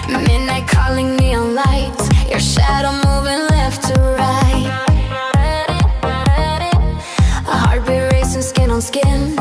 Midnight calling, neon lights, your shadow moving left to right. A heartbeat racing, skin on skin.